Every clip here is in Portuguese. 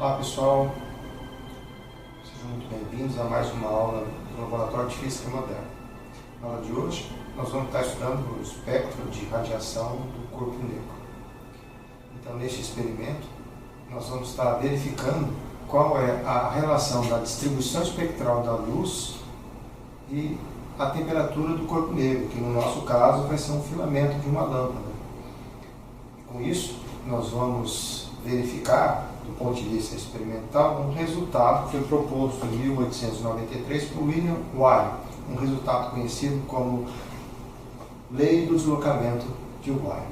Olá pessoal, sejam muito bem-vindos a mais uma aula do Laboratório de Física Moderna. Na aula de hoje, nós vamos estar estudando o espectro de radiação do corpo negro. Então, neste experimento, nós vamos estar verificando qual é a relação da distribuição espectral da luz e a temperatura do corpo negro, que no nosso caso vai ser um filamento de uma lâmpada. Com isso, nós vamos verificar, do ponto de vista experimental, um resultado que foi proposto em 1893 por William Wire, um resultado conhecido como Lei do Deslocamento de Wire.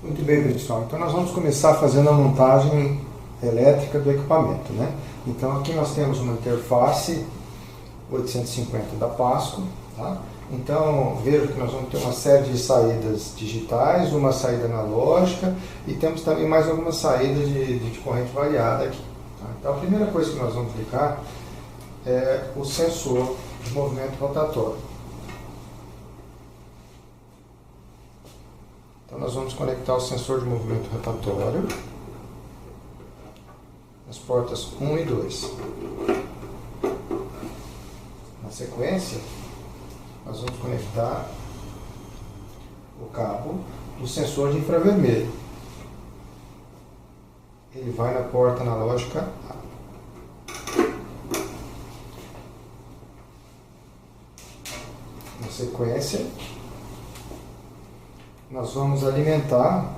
Muito bem, pessoal. Então nós vamos começar fazendo a montagem elétrica do equipamento, né? Então aqui nós temos uma interface 850 da Pasco, tá? Então veja que nós vamos ter uma série de saídas digitais, uma saída analógica e temos também mais algumas saídas de corrente variada aqui, tá? Então a primeira coisa que nós vamos ligar é o sensor de movimento rotatório. Então nós vamos conectar o sensor de movimento rotatório nas portas 1 e 2. Na sequência, nós vamos conectar o cabo do sensor de infravermelho. Ele vai na porta analógica A. Na sequência, nós vamos alimentar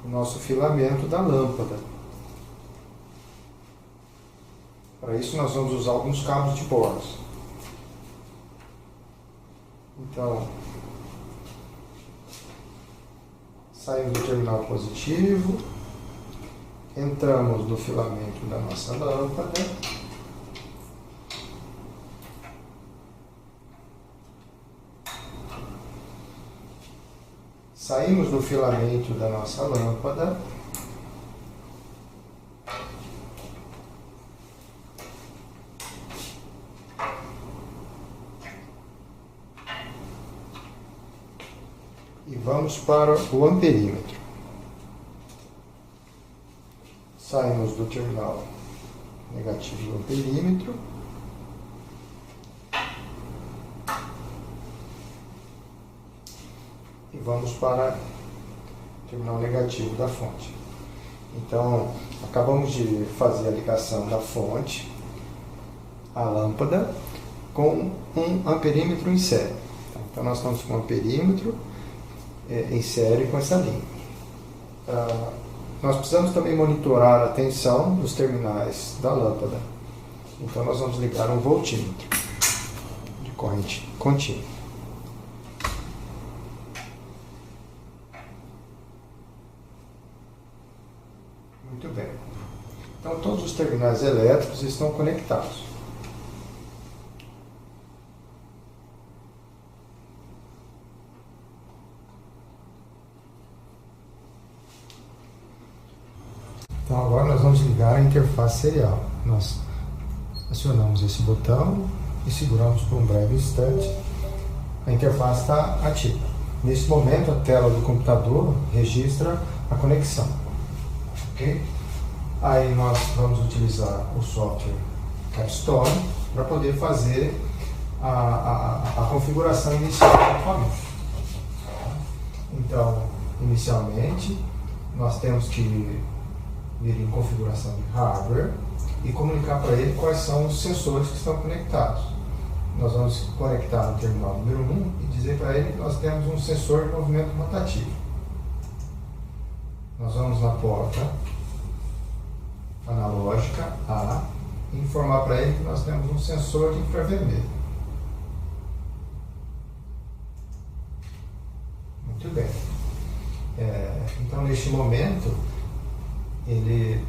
o nosso filamento da lâmpada. Para isso, nós vamos usar alguns cabos de bordos. Então, saímos do terminal positivo, entramos no filamento da nossa lâmpada, saímos do filamento da nossa lâmpada, e vamos para o amperímetro. Saímos do terminal negativo do amperímetro. E vamos para o terminal negativo da fonte. Então, acabamos de fazer a ligação da fonte à lâmpada com um amperímetro em série. Então, nós estamos com um amperímetro em série com essa linha. Nós precisamos também monitorar a tensão dos terminais da lâmpada. Então nós vamos ligar um voltímetro de corrente contínua. Muito bem. Então todos os terminais elétricos estão conectados. Então agora nós vamos ligar a interface serial. Nós acionamos esse botão e seguramos por um breve instante. A interface está ativa. Nesse momento a tela do computador registra a conexão. Ok? Aí nós vamos utilizar o software Capstone para poder fazer a configuração inicial do equipamento. Então, inicialmente, nós temos que ir em configuração de hardware e comunicar para ele quais são os sensores que estão conectados. Nós vamos conectar no terminal número 1 e dizer para ele que nós temos um sensor de movimento rotativo. Nós vamos na porta analógica A e informar para ele que nós temos um sensor de infravermelho. Muito bem. Então, neste momento, ele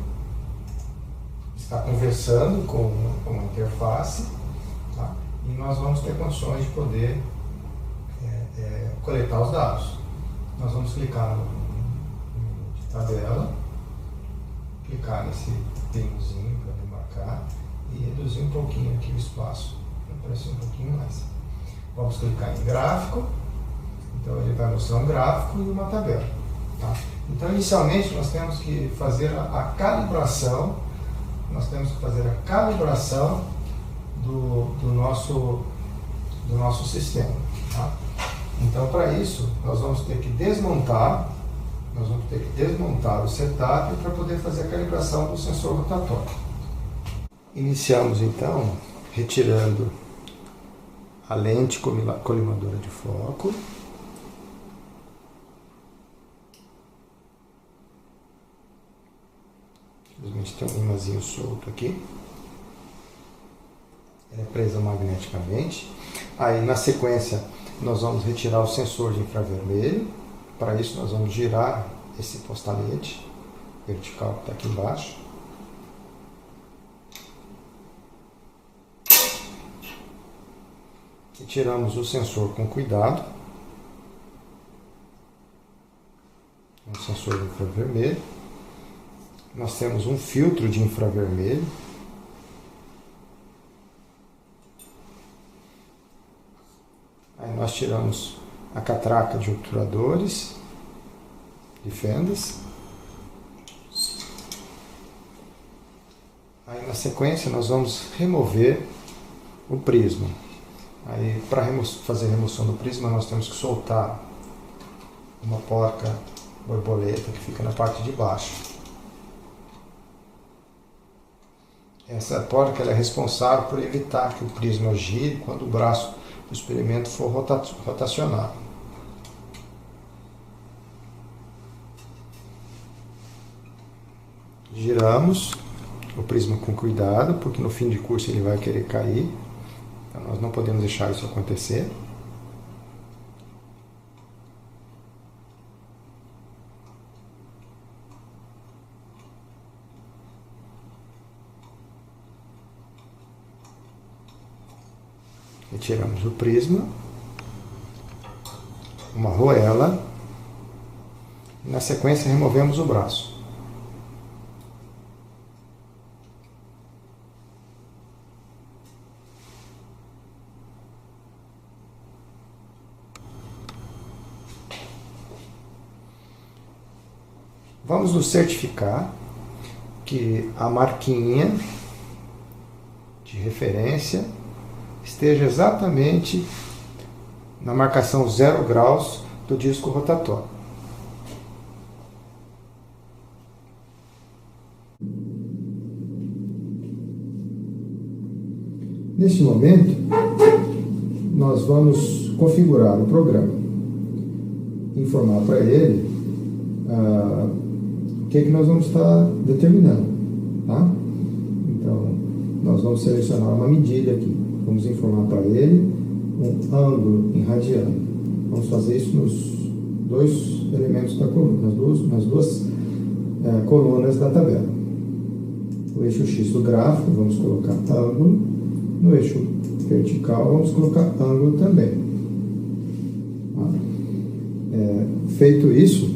está conversando com a interface, tá? E nós vamos ter condições de poder coletar os dados. Nós vamos clicar no de tabela, clicar nesse pinzinho para demarcar e reduzir um pouquinho aqui o espaço para aparecer um pouquinho mais. Vamos clicar em gráfico, então ele vai mostrar um gráfico e uma tabela. Tá? Então, inicialmente, nós temos que fazer a calibração, do nosso sistema. Tá? Então, para isso, nós vamos ter que desmontar o setup para poder fazer a calibração do sensor rotatório. Iniciamos, então, retirando a lente colimadora de foco. Infelizmente tem um imãzinho solto aqui. Ela é presa magneticamente. Aí, na sequência, nós vamos retirar o sensor de infravermelho. Para isso, nós vamos girar esse postalete vertical que está aqui embaixo. Retiramos o sensor com cuidado. O sensor de infravermelho. Nós temos um filtro de infravermelho. Aí nós tiramos a catraca de obturadores, de fendas. Aí na sequência nós vamos remover o prisma. Aí para fazer a remoção do prisma nós temos que soltar uma porca borboleta que fica na parte de baixo. Essa porca ela é responsável por evitar que o prisma gire quando o braço do experimento for rotacionado. Giramos o prisma com cuidado, porque no fim de curso ele vai querer cair. Então nós não podemos deixar isso acontecer. Retiramos o prisma, uma arruela, e na sequência removemos o braço. Vamos nos certificar que a marquinha de referência esteja exatamente na marcação 0 graus do disco rotatório. Neste momento, nós vamos configurar o programa, informar para ele o que nós vamos estar determinando. Tá? Então, nós vamos selecionar uma medida aqui. Vamos informar para ele um ângulo em radiano. Vamos fazer isso nos dois elementos da coluna, nas duas colunas da tabela. O eixo X do gráfico, vamos colocar ângulo. No eixo vertical, vamos colocar ângulo também. Feito isso,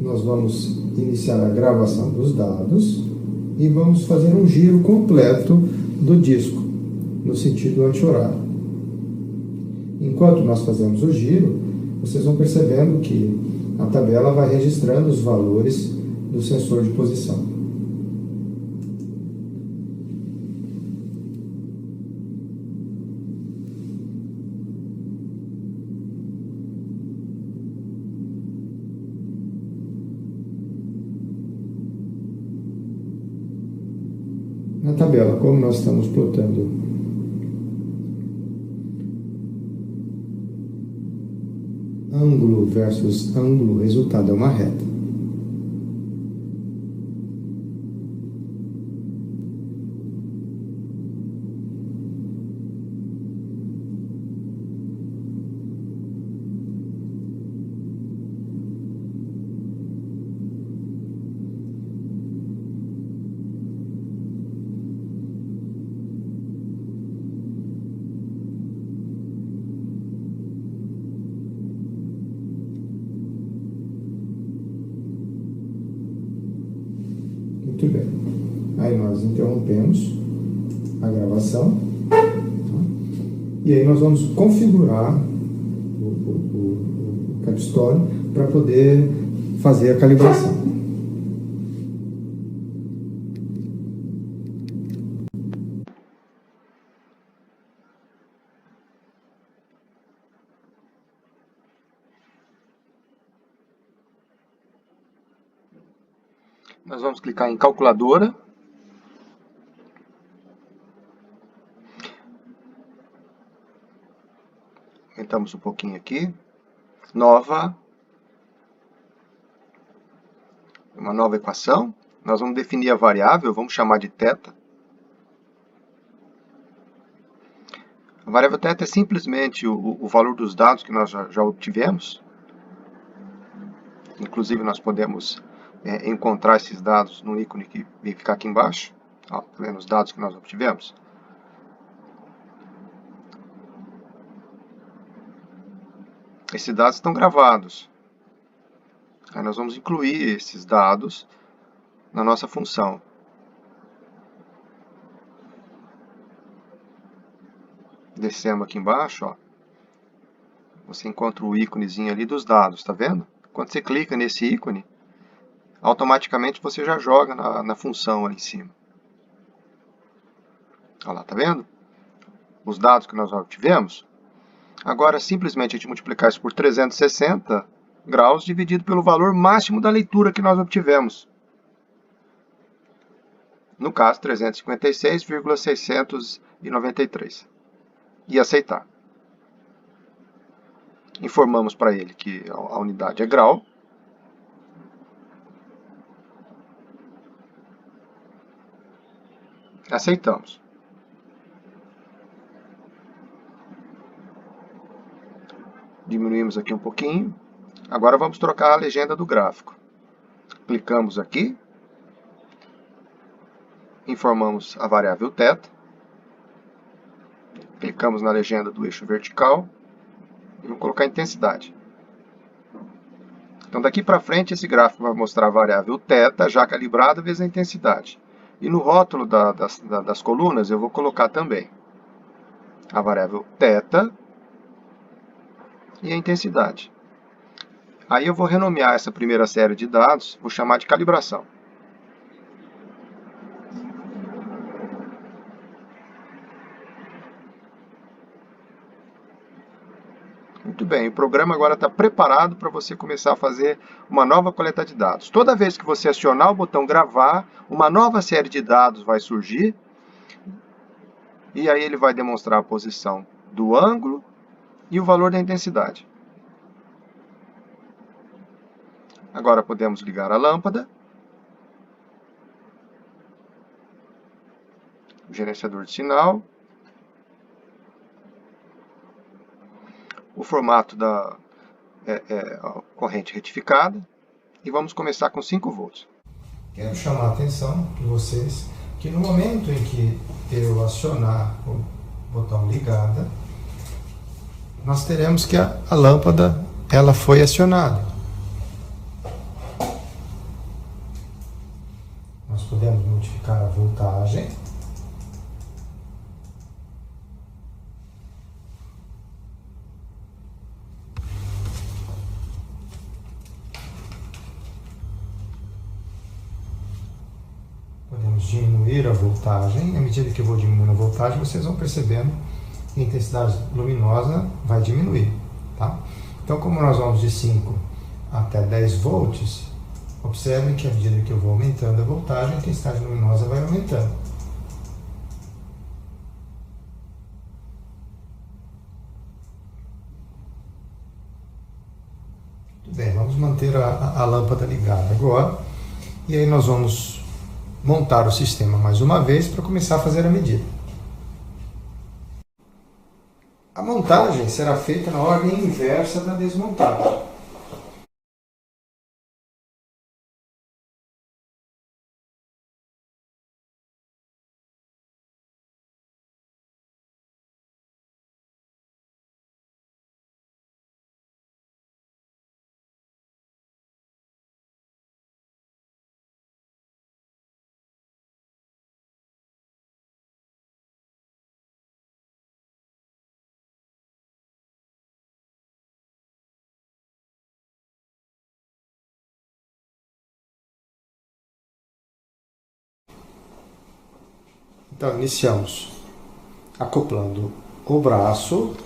nós vamos iniciar a gravação dos dados e vamos fazer um giro completo do disco, no sentido anti-horário. Enquanto nós fazemos o giro, vocês vão percebendo que a tabela vai registrando os valores do sensor de posição. Na tabela, como nós estamos plotando ângulo versus ângulo, o resultado é uma reta. Muito bem. Aí nós interrompemos a gravação. Tá? E aí nós vamos configurar o capstone para poder fazer a calibração. Nós vamos clicar em calculadora. Aumentamos um pouquinho aqui. Uma nova equação. Nós vamos definir a variável, vamos chamar de θ. A variável θ é simplesmente o valor dos dados que nós já obtivemos. Inclusive nós podemos encontrar esses dados no ícone que vem ficar aqui embaixo. Ó, tá vendo os dados que nós obtivemos? Esses dados estão gravados. Aí nós vamos incluir esses dados na nossa função. Descendo aqui embaixo, ó, você encontra o íconezinho ali dos dados, tá vendo? Quando você clica nesse ícone, automaticamente você já joga na função ali em cima. Olha lá, tá vendo? Os dados que nós obtivemos. Agora, simplesmente a gente multiplicar isso por 360 graus dividido pelo valor máximo da leitura que nós obtivemos. No caso, 356,693. E aceitar. Informamos para ele que a unidade é grau. Aceitamos. Diminuímos aqui um pouquinho. Agora vamos trocar a legenda do gráfico. Clicamos aqui. Informamos a variável θ. Clicamos na legenda do eixo vertical. E vou colocar intensidade. Então daqui para frente esse gráfico vai mostrar a variável θ já calibrada vezes a intensidade. E no rótulo das colunas eu vou colocar também a variável θ e a intensidade. Aí eu vou renomear essa primeira série de dados, vou chamar de calibração. Muito bem, o programa agora está preparado para você começar a fazer uma nova coleta de dados. Toda vez que você acionar o botão gravar, uma nova série de dados vai surgir. E aí ele vai demonstrar a posição do ângulo e o valor da intensidade. Agora podemos ligar a lâmpada. O gerenciador de sinal. O formato da corrente retificada. E vamos começar com 5 volts. Quero chamar a atenção de vocês que no momento em que eu acionar o botão ligada, nós teremos que a lâmpada ela foi acionada. Nós podemos modificar a voltagem. Podemos diminuir a voltagem. À medida que eu vou diminuindo a voltagem, vocês vão percebendo que a intensidade luminosa vai diminuir. Tá? Então, como nós vamos de 5 até 10 volts, observem que à medida que eu vou aumentando a voltagem, a intensidade luminosa vai aumentando. Muito bem, vamos manter a lâmpada ligada agora. E aí nós vamos montar o sistema mais uma vez para começar a fazer a medida. A montagem será feita na ordem inversa da desmontagem. Então, iniciamos acoplando o braço.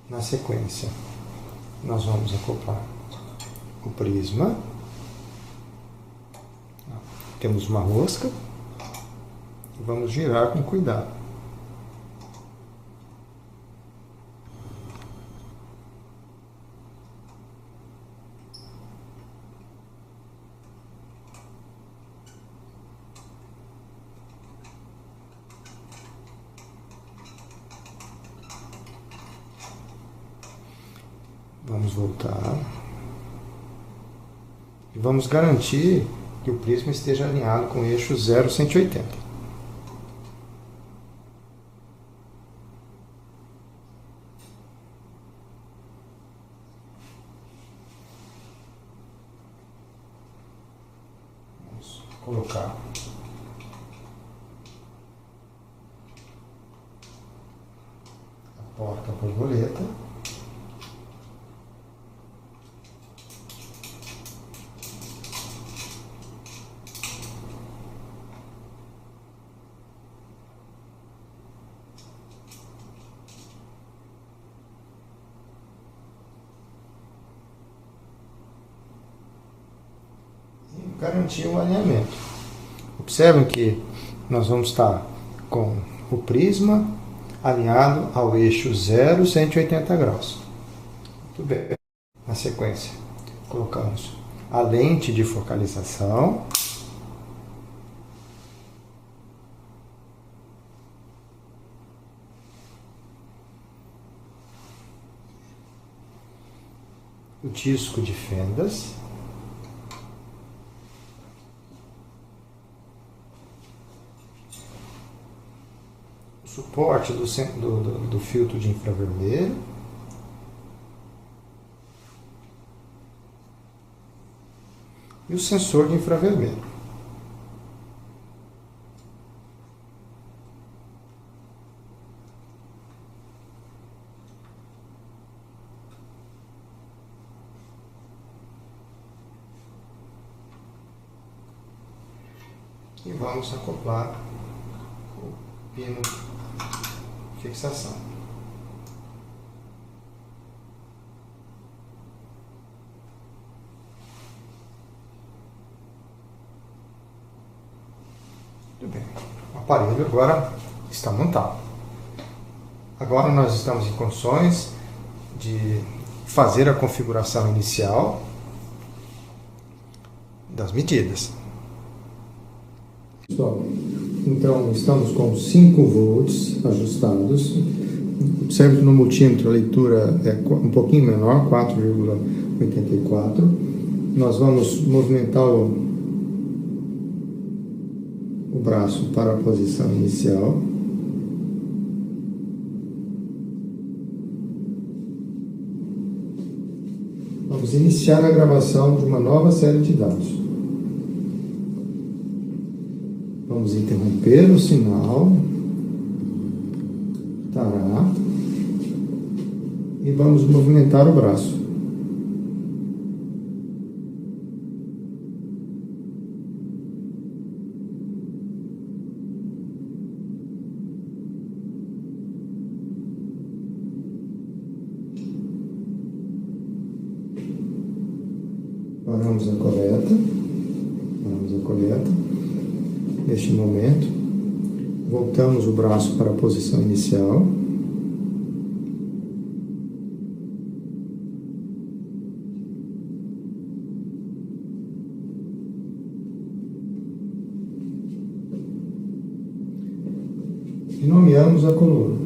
Na sequência, nós vamos acoplar o prisma. Temos uma rosca e vamos girar com cuidado. Vamos voltar e vamos garantir que o prisma esteja alinhado com o eixo 0,180. Vamos colocar a porta-borboleta. Garantir o alinhamento. Observem que nós vamos estar com o prisma alinhado ao eixo 0,180 graus. Muito bem. Na sequência, colocamos a lente de focalização. O disco de fendas. Suporte do filtro de infravermelho. E o sensor de infravermelho. E vamos acoplar o pino fixação. Muito bem. O aparelho agora está montado. Agora nós estamos em condições de fazer a configuração inicial das medidas. Pessoal, então estamos com 5 volts ajustados. Observe que no multímetro a leitura é um pouquinho menor, 4,84. Nós vamos movimentar o braço para a posição inicial. Vamos iniciar a gravação de uma nova série de dados. Vamos interromper o sinal, tará, e vamos movimentar o braço. Paramos a coleta. Neste momento, voltamos o braço para a posição inicial. E nomeamos a coluna.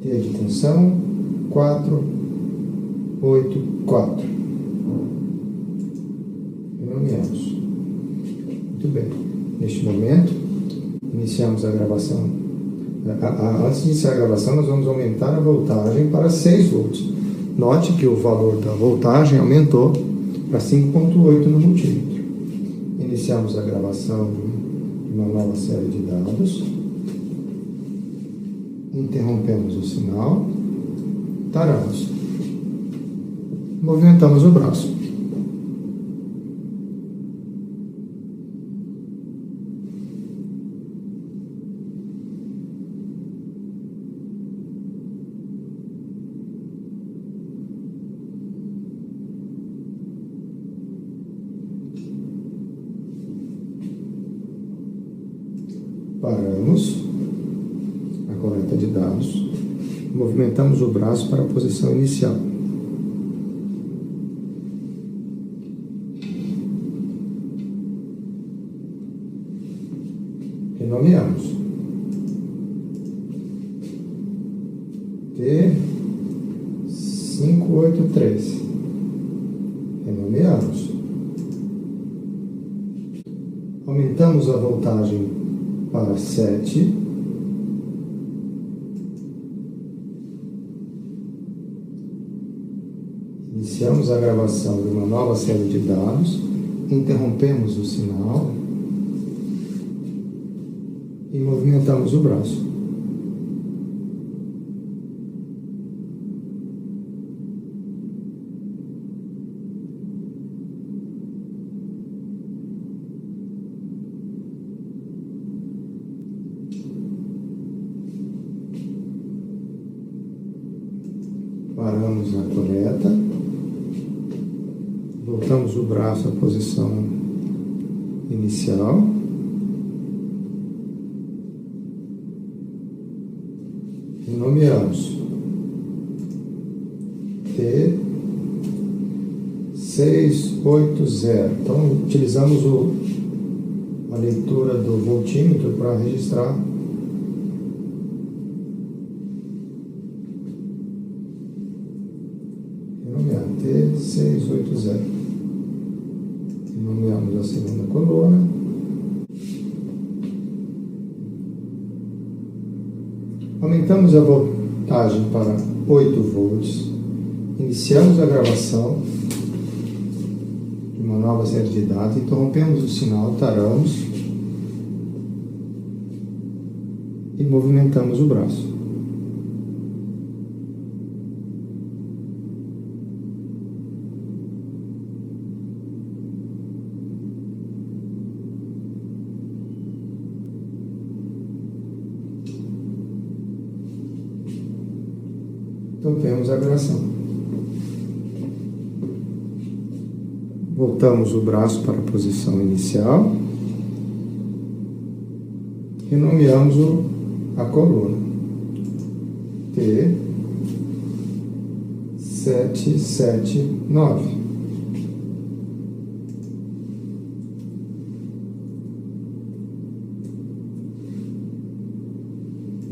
T de tensão, 484. Renomeamos. Muito bem. Neste momento, iniciamos a gravação. Antes de iniciar a gravação, nós vamos aumentar a voltagem para 6 volts. Note que o valor da voltagem aumentou para 5.8 no multímetro. Iniciamos a gravação de uma nova série de dados. Interrompemos o sinal. Taramos. Movimentamos o braço. Paramos a coleta de dados, movimentamos o braço para a posição inicial. Renomeamos. T583. Renomeamos. Aumentamos a voltagem para 7. Iniciamos a gravação de uma nova série de dados, interrompemos o sinal e movimentamos o braço. Paramos a coleta, voltamos o braço à posição inicial, renomeamos T680. Então, utilizamos a leitura do voltímetro para registrar T680. Nomeamos a segunda coluna. Aumentamos a voltagem para 8 volts. Iniciamos a gravação de uma nova série de dados. Interrompemos o sinal, taramos e movimentamos o braço. Interrompemos a gravação. Voltamos o braço para a posição inicial. Renomeamos a coluna. T779.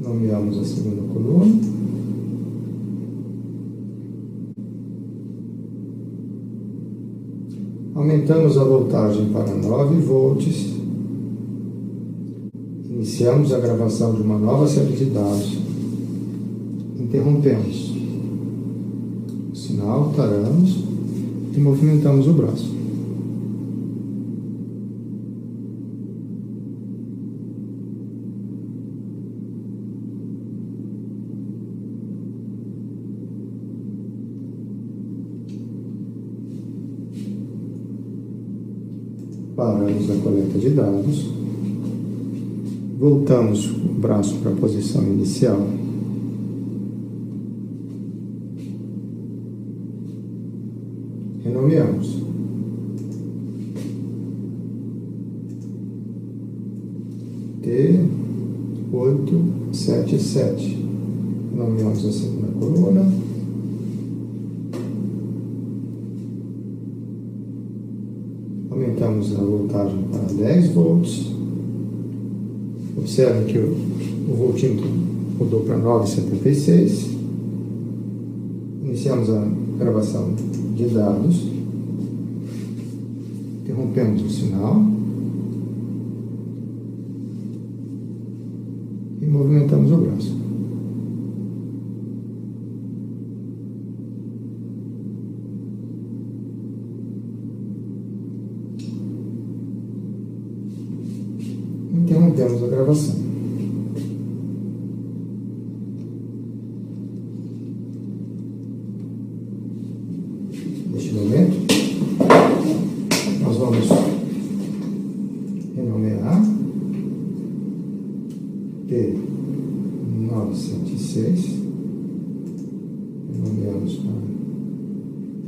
Nomeamos a segunda coluna. Aumentamos a voltagem para 9 volts. Iniciamos a gravação de uma nova série de dados. Interrompemos o sinal, taramos e movimentamos o braço. Paramos a coleta de dados, voltamos o braço para a posição inicial, renomeamos. T877. Renomeamos a segunda coluna. Aumentamos a voltagem para 10 volts. Observe que o voltímetro mudou para 9,76. Iniciamos a gravação de dados, interrompemos o sinal e movimentamos o braço. Interrompemos a gravação. Neste momento, nós vamos renomear P906, renomeamos para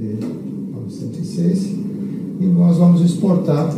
P906 e nós vamos exportar